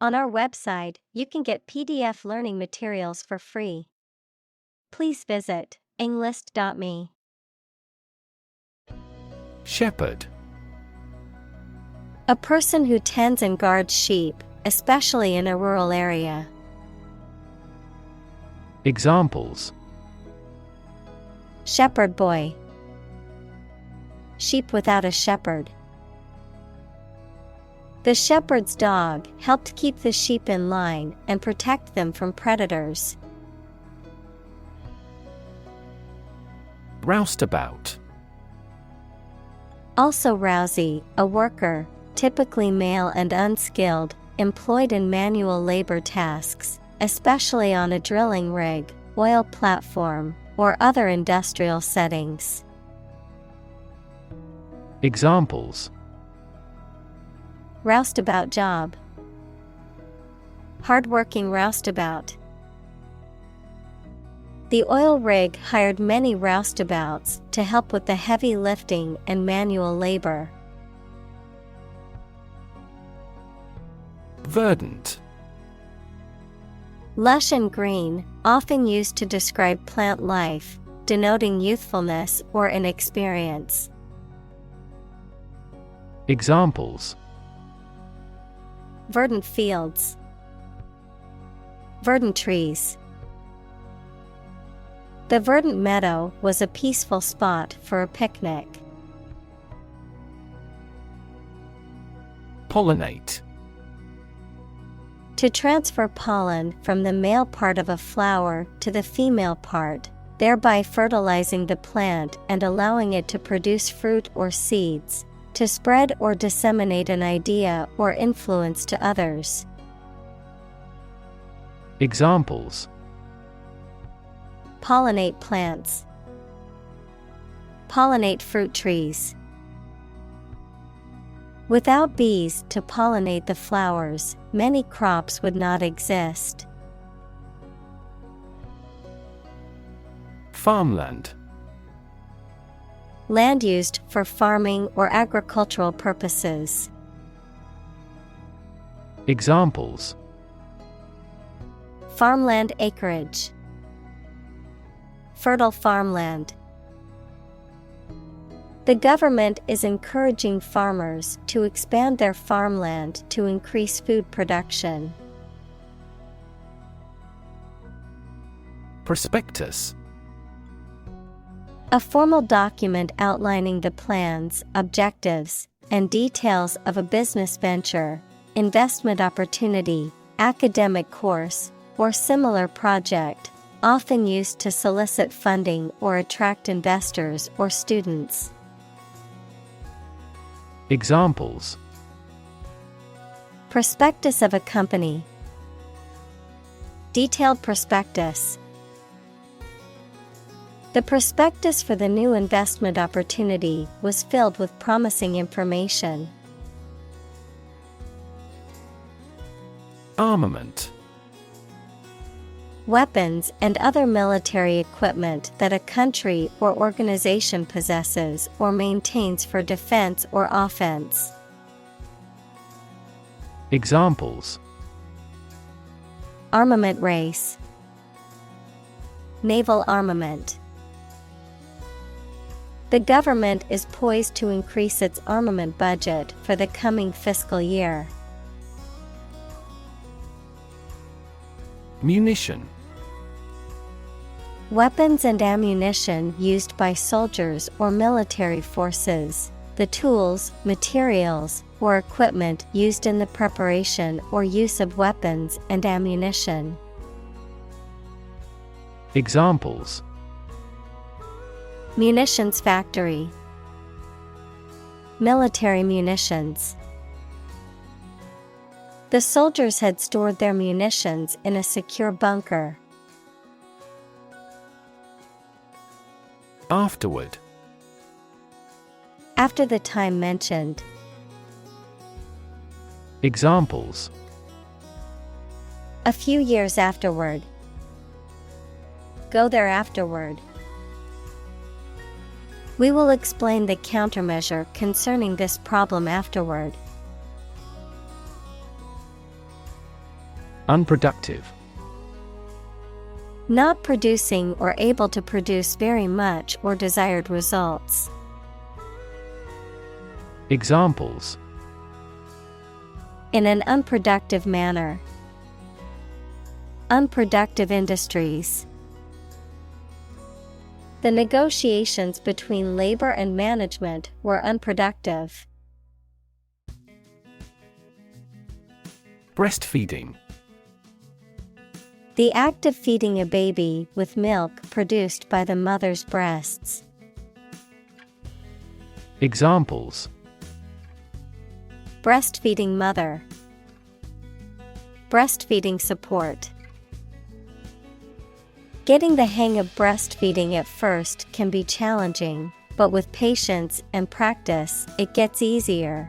On our website, you can get PDF learning materials for free. Please visit englist.me. Shepherd. A person who tends and guards sheep, especially in a rural area. Examples: Shepherd boy. Sheep without a shepherd. The shepherd's dog helped keep the sheep in line and protect them from predators. Roustabout. Also rousy, a worker, typically male and unskilled, employed in manual labor tasks, especially on a drilling rig, oil platform, or other industrial settings. Examples: Roustabout job. Hardworking roustabout. The oil rig hired many roustabouts to help with the heavy lifting and manual labor. Verdant. Lush and green, often used to describe plant life, denoting youthfulness or inexperience. Examples: Verdant fields. Verdant trees. The verdant meadow was a peaceful spot for a picnic. Pollinate. To transfer pollen from the male part of a flower to the female part, thereby fertilizing the plant and allowing it to produce fruit or seeds, to spread or disseminate an idea or influence to others. Examples: Pollinate plants. Pollinate fruit trees. Without bees to pollinate the flowers, many crops would not exist. Farmland. Land used for farming or agricultural purposes. Examples: Farmland acreage. Fertile farmland. The government is encouraging farmers to expand their farmland to increase food production. Prospectus. A formal document outlining the plans, objectives, and details of a business venture, investment opportunity, academic course, or similar project, often used to solicit funding or attract investors or students. Examples: Prospectus of a company. Detailed prospectus. The prospectus for the new investment opportunity was filled with promising information. Armament. Weapons and other military equipment that a country or organization possesses or maintains for defense or offense. Examples: Armament race. Naval armament. The government is poised to increase its armament budget for the coming fiscal year. Munition. Weapons and ammunition used by soldiers or military forces, the tools, materials, or equipment used in the preparation or use of weapons and ammunition. Examples: Munitions factory. Military munitions. The soldiers had stored their munitions in a secure bunker. Afterward. After the time mentioned. Examples: A few years afterward. Go there afterward. We will explain the countermeasure concerning this problem afterward. Unproductive. Not producing or able to produce very much or desired results. Examples: In an unproductive manner. Unproductive industries. The negotiations between labor and management were unproductive. Breastfeeding. The act of feeding a baby with milk produced by the mother's breasts. Examples: Breastfeeding mother. Breastfeeding support. Getting the hang of breastfeeding at first can be challenging, but with patience and practice, it gets easier.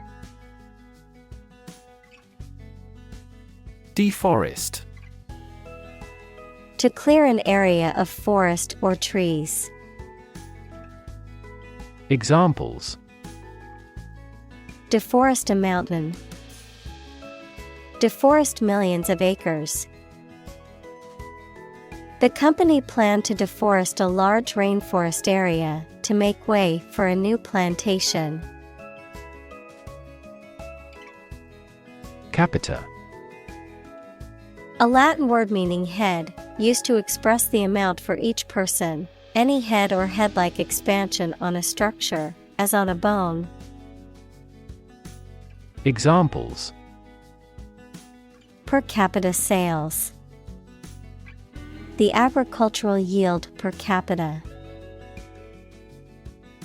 Deforest. To clear an area of forest or trees. Examples: Deforest a mountain. Deforest millions of acres. The company planned to deforest a large rainforest area to make way for a new plantation. Capita. A Latin word meaning head, used to express the amount for each person, any head or head-like expansion on a structure, as on a bone. Examples: Per capita sales. The agricultural yield per capita.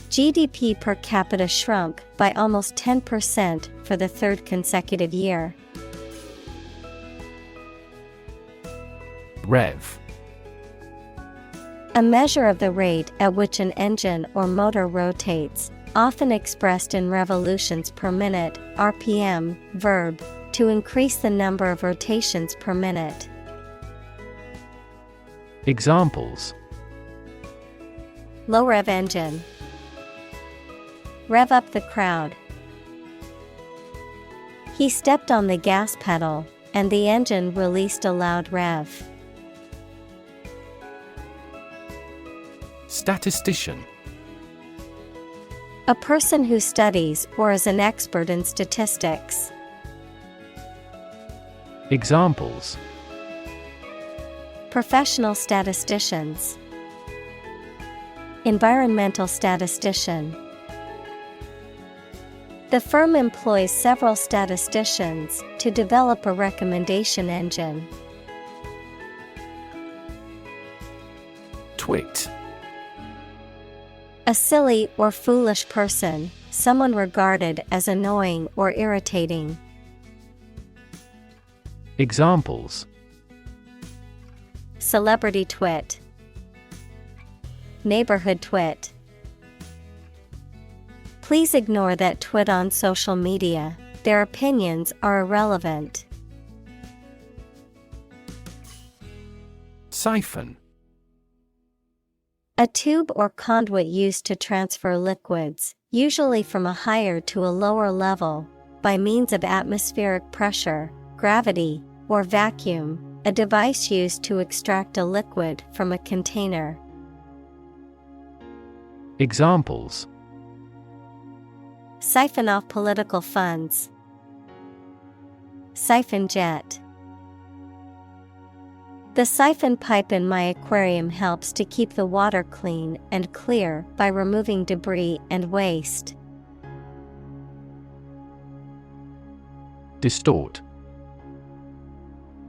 GDP per capita shrunk by almost 10% for the third consecutive year. Rev. A measure of the rate at which an engine or motor rotates, often expressed in revolutions per minute, RPM, verb, to increase the number of rotations per minute. Examples: Low rev engine. Rev up the crowd. He stepped on the gas pedal, and the engine released a loud rev. Statistician. A person who studies or is an expert in statistics. Examples: Professional statisticians. Environmental statistician. The firm employs several statisticians to develop a recommendation engine. Twit. A silly or foolish person, someone regarded as annoying or irritating. Examples: Celebrity twit. Neighborhood twit. Please ignore that twit on social media. Their opinions are irrelevant. Siphon. A tube or conduit used to transfer liquids, usually from a higher to a lower level, by means of atmospheric pressure, gravity, or vacuum, a device used to extract a liquid from a container. Examples: Siphon off political funds. Siphon jet. The siphon pipe in my aquarium helps to keep the water clean and clear by removing debris and waste. Distort.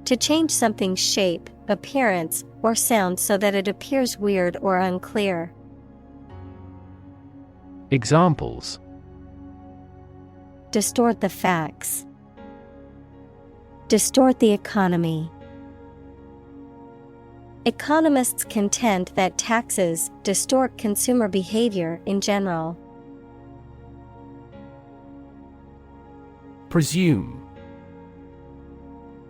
To change something's shape, appearance, or sound so that it appears weird or unclear. Examples: Distort the facts. Distort the economy. Economists contend that taxes distort consumer behavior in general. Presume.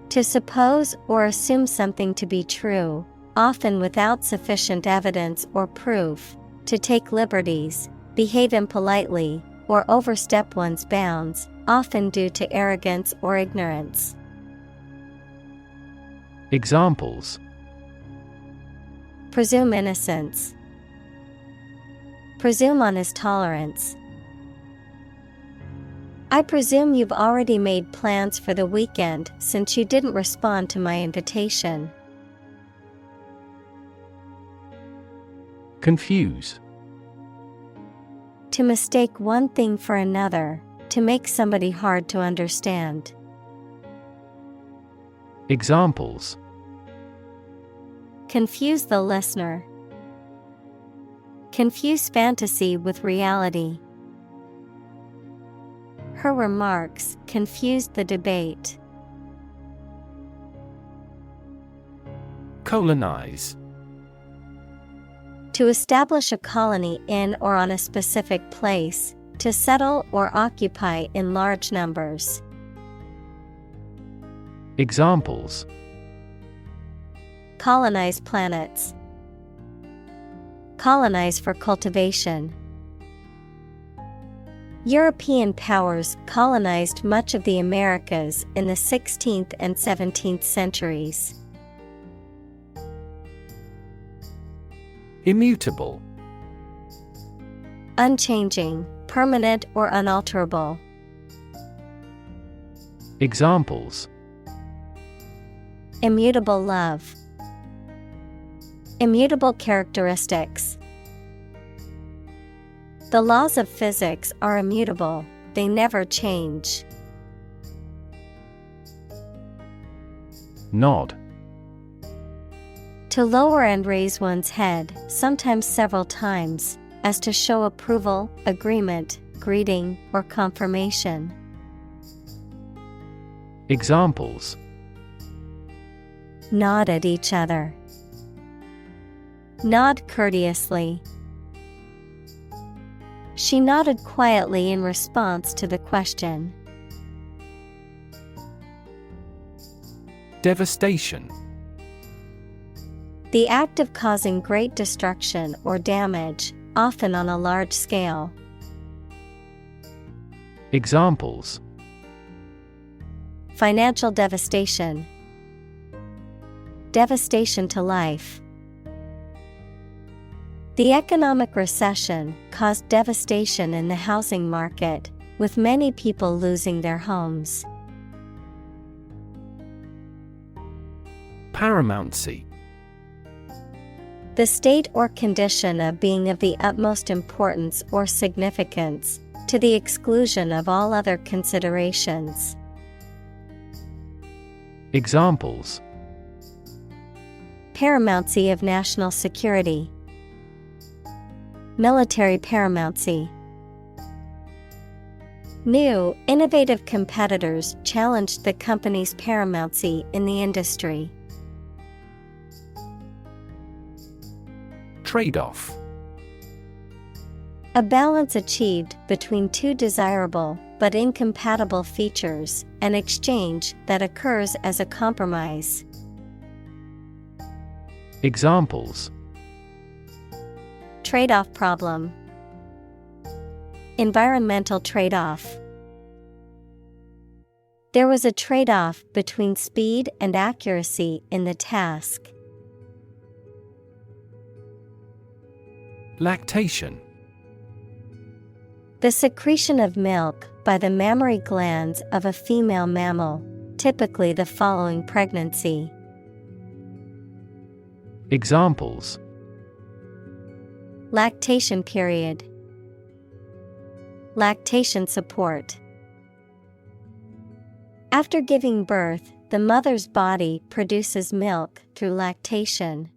To suppose or assume something to be true, often without sufficient evidence or proof, to take liberties, behave impolitely, or overstep one's bounds, often due to arrogance or ignorance. Examples. Presume innocence. Presume on his tolerance. I presume you've already made plans for the weekend since you didn't respond to my invitation. Confuse. To mistake one thing for another, to make somebody hard to understand. Examples. Confuse the listener. Confuse fantasy with reality. Her remarks confused the debate. Colonize. To establish a colony in or on a specific place, to settle or occupy in large numbers. Examples. Colonize planets. Colonize for cultivation. European powers colonized much of the Americas in the 16th and 17th centuries. Immutable. Unchanging, permanent or unalterable. Examples. Immutable love. Immutable characteristics. The laws of physics are immutable, they never change. Nod. To lower and raise one's head, sometimes several times, as to show approval, agreement, greeting, or confirmation. Examples. Nod at each other. Nod courteously. She nodded quietly in response to the question. Devastation. The act of causing great destruction or damage, often on a large scale. Examples. Financial devastation. Devastation to life. The economic recession caused devastation in the housing market, with many people losing their homes. Paramountcy. The state or condition of being of the utmost importance or significance, to the exclusion of all other considerations. Examples. Paramountcy of national security. Military paramountcy. New, innovative competitors challenged the company's paramountcy in the industry. Trade-off. A balance achieved between two desirable but incompatible features, an exchange that occurs as a compromise. Examples. Trade-off problem. Environmental trade-off. There was a trade-off between speed and accuracy in the task. Lactation. The secretion of milk by the mammary glands of a female mammal, typically the following pregnancy. Examples. Lactation period. Lactation support. After giving birth, the mother's body produces milk through lactation.